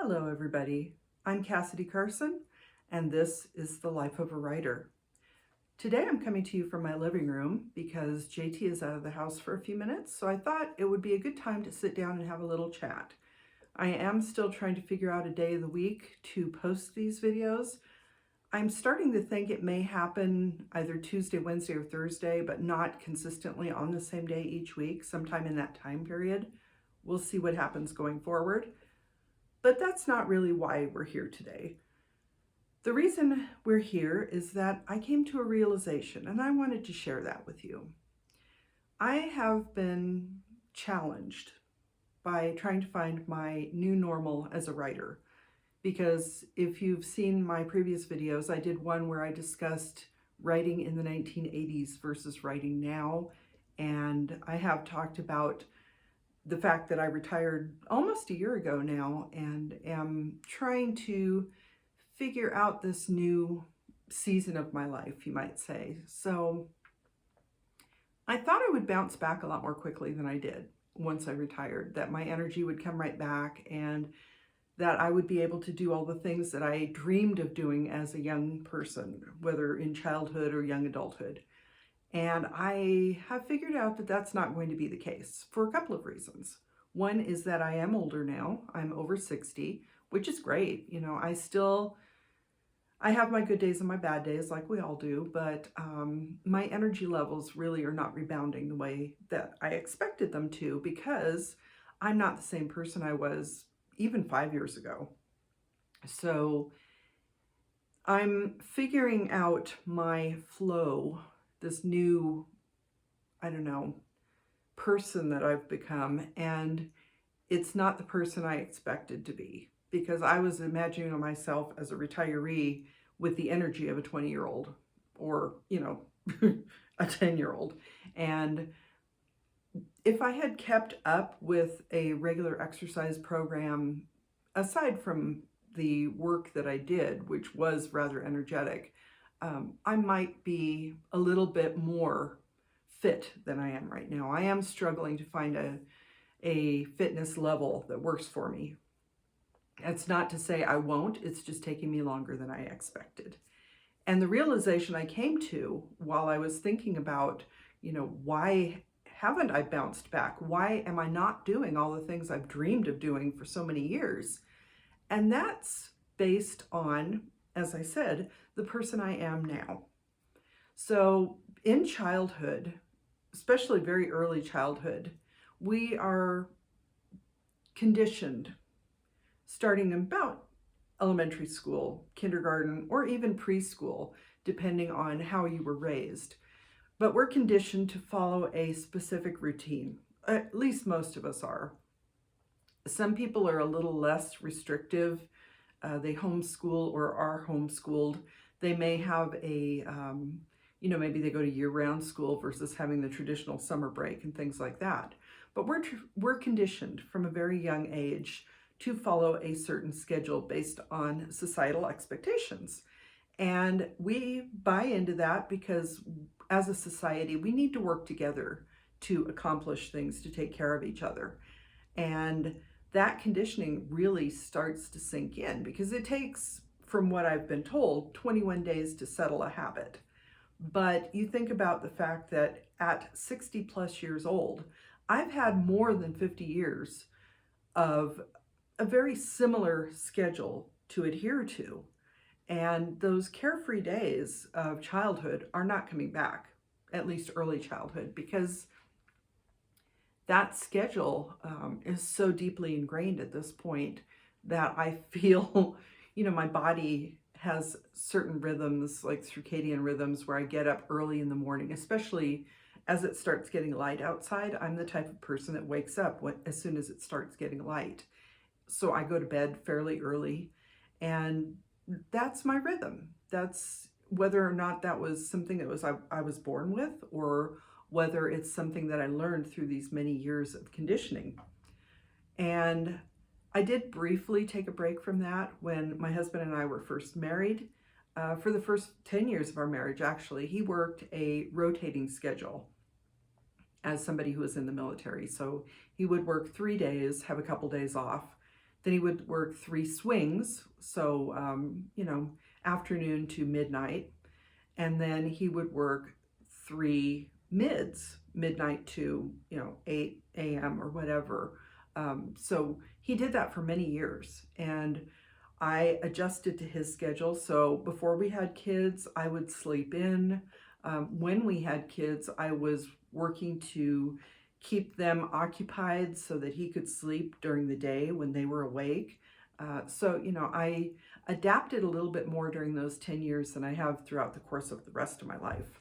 Hello, everybody. I'm Cassidy Carson, and this is The Life of a Writer. Today I'm coming to you from my living room because JT is out of the house for a few minutes, so I thought it would be a good time to sit down and have a little chat. I am still trying to figure out a day of the week to post these videos. I'm starting to think it may happen either Tuesday, Wednesday, or Thursday, but not consistently on the same day each week, sometime in that time period. We'll see what happens going forward. But that's not really why we're here today. The reason we're here is that I came to a realization, and I wanted to share that with you. I have been challenged by trying to find my new normal as a writer, because if you've seen my previous videos, I did one where I discussed writing in the 1980s versus writing now, and I have talked about the fact that I retired almost a year ago now and am trying to figure out this new season of my life, you might say. So I thought I would bounce back a lot more quickly than I did once I retired, that my energy would come right back and that I would be able to do all the things that I dreamed of doing as a young person, whether in childhood or young adulthood. And I have figured out that that's not going to be the case for a couple of reasons. One is that I am older now. I'm over 60, which is great. You know, I have my good days and my bad days like we all do, but my energy levels really are not rebounding the way that I expected them to, because I'm not the same person I was even 5 years ago. So I'm figuring out my flow, this new, I don't know, person that I've become, and it's not the person I expected to be, because I was imagining myself as a retiree with the energy of a 20-year-old or, you know, a 10-year-old. And if I had kept up with a regular exercise program, aside from the work that I did, which was rather energetic, I might be a little bit more fit than I am right now. I am struggling to find a fitness level that works for me. That's not to say I won't, it's just taking me longer than I expected. And the realization I came to while I was thinking about, you know, why haven't I bounced back? Why am I not doing all the things I've dreamed of doing for so many years? And that's based on, as I said, the person I am now. So in childhood, especially very early childhood, we are conditioned, starting about elementary school, kindergarten, or even preschool, depending on how you were raised. But we're conditioned to follow a specific routine. At least most of us are. Some people are a little less restrictive. They homeschool or are homeschooled. They may have a, maybe they go to year-round school versus having the traditional summer break and things like that. But we're conditioned from a very young age to follow a certain schedule based on societal expectations. And we buy into that because as a society, we need to work together to accomplish things, to take care of each other. And that conditioning really starts to sink in, because it takes, from what I've been told, 21 days to settle a habit. But you think about the fact that at 60 plus years old, I've had more than 50 years of a very similar schedule to adhere to. And those carefree days of childhood are not coming back, at least early childhood, because that schedule is so deeply ingrained at this point that I feel, my body has certain rhythms, like circadian rhythms, where I get up early in the morning, especially as it starts getting light outside. I'm the type of person that wakes up as soon as it starts getting light. So I go to bed fairly early, and that's my rhythm. That's whether or not that was something that I was born with, or whether it's something that I learned through these many years of conditioning. And I did briefly take a break from that when my husband and I were first married. For the first 10 years of our marriage, actually, he worked a rotating schedule as somebody who was in the military. So he would work 3 days, have a couple days off, Then he would work 3 swings, so, afternoon to midnight. And then he would work 3 mids, midnight to, 8 a.m. or whatever. So he did that for many years. And I adjusted to his schedule. So before we had kids, I would sleep in. When we had kids, I was working to keep them occupied so that he could sleep during the day when they were awake. I adapted a little bit more during those 10 years than I have throughout the course of the rest of my life.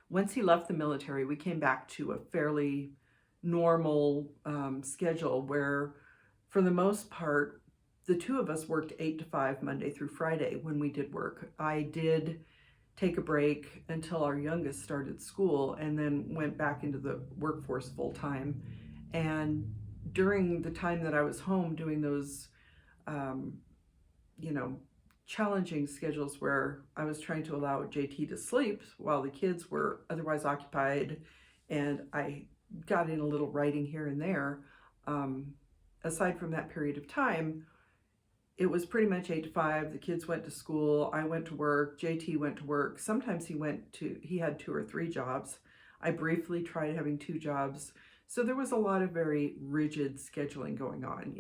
Once he left the military, we came back to a fairly normal schedule where, for the most part, the two of us worked 8 to 5 Monday through Friday when we did work. I did take a break until our youngest started school and then went back into the workforce full time. And during the time that I was home doing those, challenging schedules where I was trying to allow JT to sleep while the kids were otherwise occupied, and I got in a little writing here and there. Aside from that period of time, it was pretty much 8 to 5. The kids went to school. I went to work. JT went to work. Sometimes he had 2 or 3 jobs. I briefly tried having 2 jobs. So there was a lot of very rigid scheduling going on.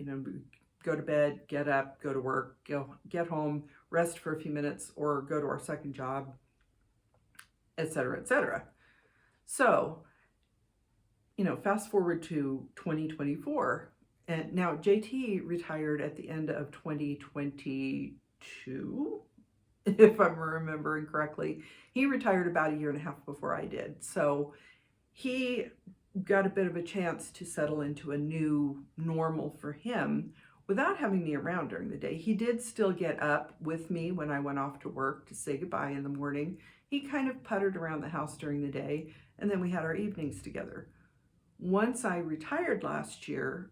Go to bed, get up, go to work, get home, rest for a few minutes, or go to our second job, etc., etc. So, fast forward to 2024. And now JT retired at the end of 2022, if I'm remembering correctly. He retired about a year and a half before I did. So he got a bit of a chance to settle into a new normal for him without having me around during the day. He did still get up with me when I went off to work to say goodbye in the morning. He kind of puttered around the house during the day, and then we had our evenings together. Once I retired last year,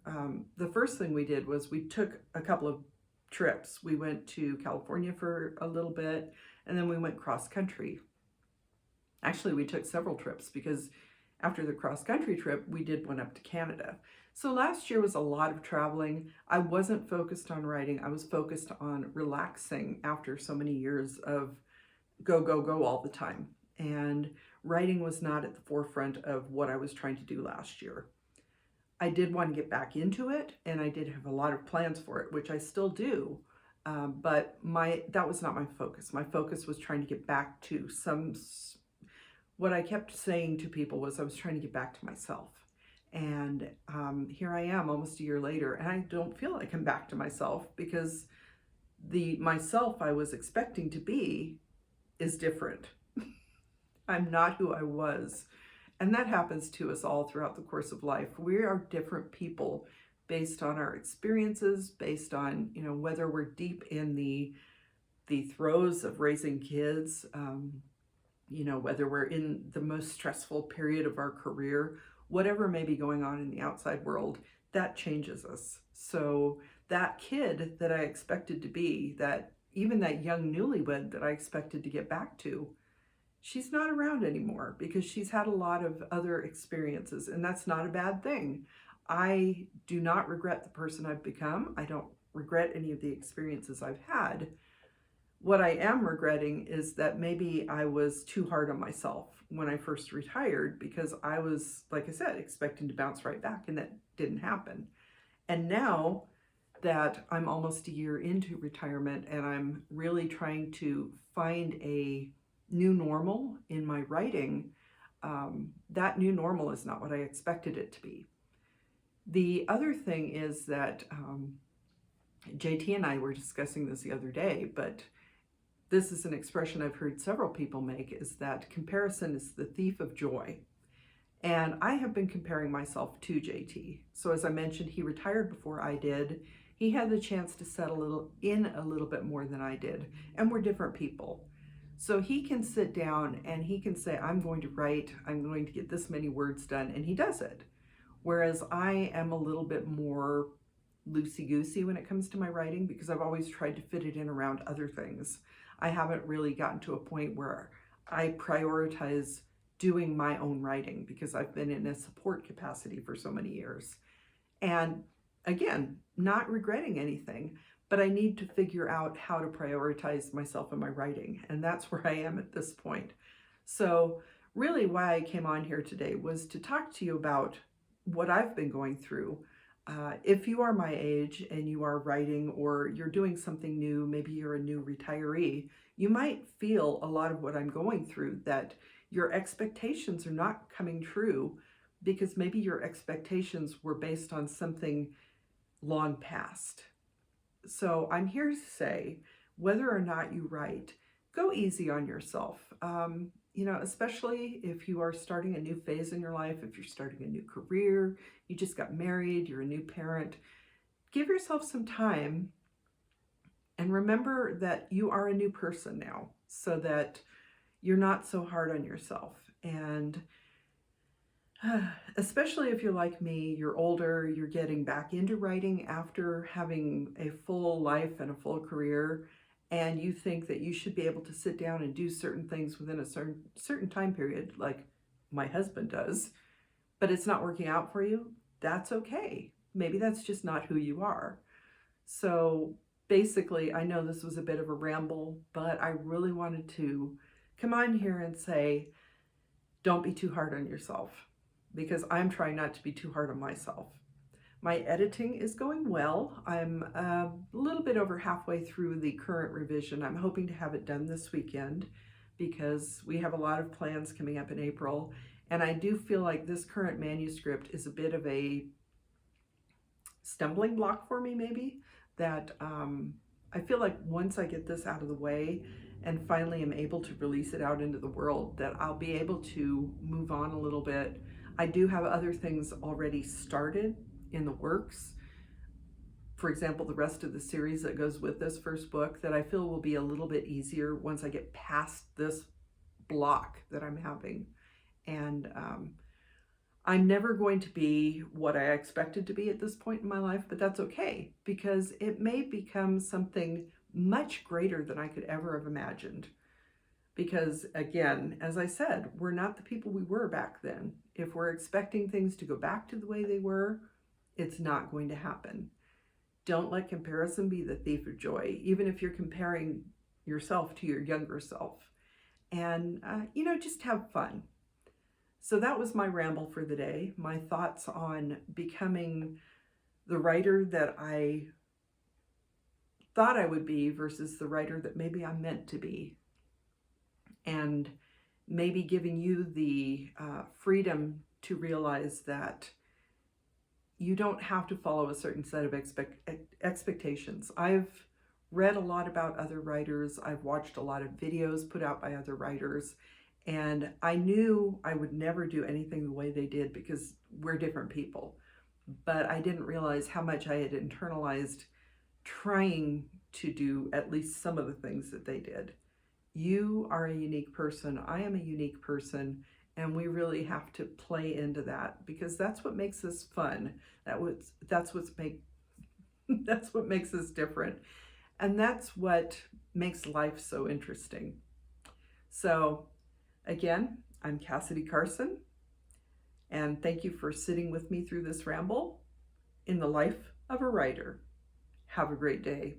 the first thing we did was we took a couple of trips. We went to California for a little bit, and then we went cross country. Actually, we took several trips because after the cross country trip, we did one up to Canada. So last year was a lot of traveling. I wasn't focused on writing. I was focused on relaxing after so many years of go, go, go all the time. And writing was not at the forefront of what I was trying to do last year. I did want to get back into it, and I did have a lot of plans for it, which I still do. But that was not my focus. My focus was trying to get back to what I kept saying to people was I was trying to get back to myself. And here I am almost a year later, and I don't feel like I'm back to myself because the myself I was expecting to be is different. I'm not who I was. And that happens to us all throughout the course of life. We are different people based on our experiences, based on, whether we're deep in the throes of raising kids, whether we're in the most stressful period of our career, whatever may be going on in the outside world, that changes us. So that kid that I expected to be, even that young newlywed that I expected to get back to, she's not around anymore because she's had a lot of other experiences, and that's not a bad thing. I do not regret the person I've become. I don't regret any of the experiences I've had. What I am regretting is that maybe I was too hard on myself when I first retired because I was, like I said, expecting to bounce right back, and that didn't happen. And now that I'm almost a year into retirement and I'm really trying to find a new normal in my writing, that new normal is not what I expected it to be. The other thing is that JT and I were discussing this the other day, but this is an expression I've heard several people make, is that comparison is the thief of joy. And I have been comparing myself to JT. So as I mentioned, he retired before I did. He had the chance to settle in a little bit more than I did, and we're different people. So he can sit down and he can say, I'm going to write, I'm going to get this many words done, and he does it. Whereas I am a little bit more loosey-goosey when it comes to my writing because I've always tried to fit it in around other things. I haven't really gotten to a point where I prioritize doing my own writing because I've been in a support capacity for so many years. And again, not regretting anything, but I need to figure out how to prioritize myself in my writing. And that's where I am at this point. So really why I came on here today was to talk to you about what I've been going through. If you are my age and you are writing or you're doing something new, maybe you're a new retiree, you might feel a lot of what I'm going through, that your expectations are not coming true because maybe your expectations were based on something long past. So I'm here to say, whether or not you write, go easy on yourself. Especially if you are starting a new phase in your life, if you're starting a new career, you just got married, you're a new parent, give yourself some time and remember that you are a new person now, so that you're not so hard on yourself. And especially if you're like me, you're older, you're getting back into writing after having a full life and a full career, and you think that you should be able to sit down and do certain things within a certain time period, like my husband does, but it's not working out for you, that's okay. Maybe that's just not who you are. So basically, I know this was a bit of a ramble, but I really wanted to come on here and say, don't be too hard on yourself, because I'm trying not to be too hard on myself. My editing is going well. I'm a little bit over halfway through the current revision. I'm hoping to have it done this weekend because we have a lot of plans coming up in April. And I do feel like this current manuscript is a bit of a stumbling block for me, maybe, that I feel like once I get this out of the way and finally am able to release it out into the world, that I'll be able to move on a little bit. I do have other things already started in the works. For example, the rest of the series that goes with this first book that I feel will be a little bit easier once I get past this block that I'm having. And I'm never going to be what I expected to be at this point in my life, but that's okay, because it may become something much greater than I could ever have imagined. Because again, as I said, we're not the people we were back then. If we're expecting things to go back to the way they were, it's not going to happen. Don't let comparison be the thief of joy, even if you're comparing yourself to your younger self. And, just have fun. So that was my ramble for the day, my thoughts on becoming the writer that I thought I would be versus the writer that maybe I'm meant to be. And maybe giving you the freedom to realize that you don't have to follow a certain set of expectations. I've read a lot about other writers. I've watched a lot of videos put out by other writers. And I knew I would never do anything the way they did because we're different people. But I didn't realize how much I had internalized trying to do at least some of the things that they did. You are a unique person. I am a unique person. And we really have to play into that, because that's what makes us fun. That's what makes us different. And that's what makes life so interesting. So again, I'm Cassidy Carson, and thank you for sitting with me through this ramble in the life of a writer. Have a great day.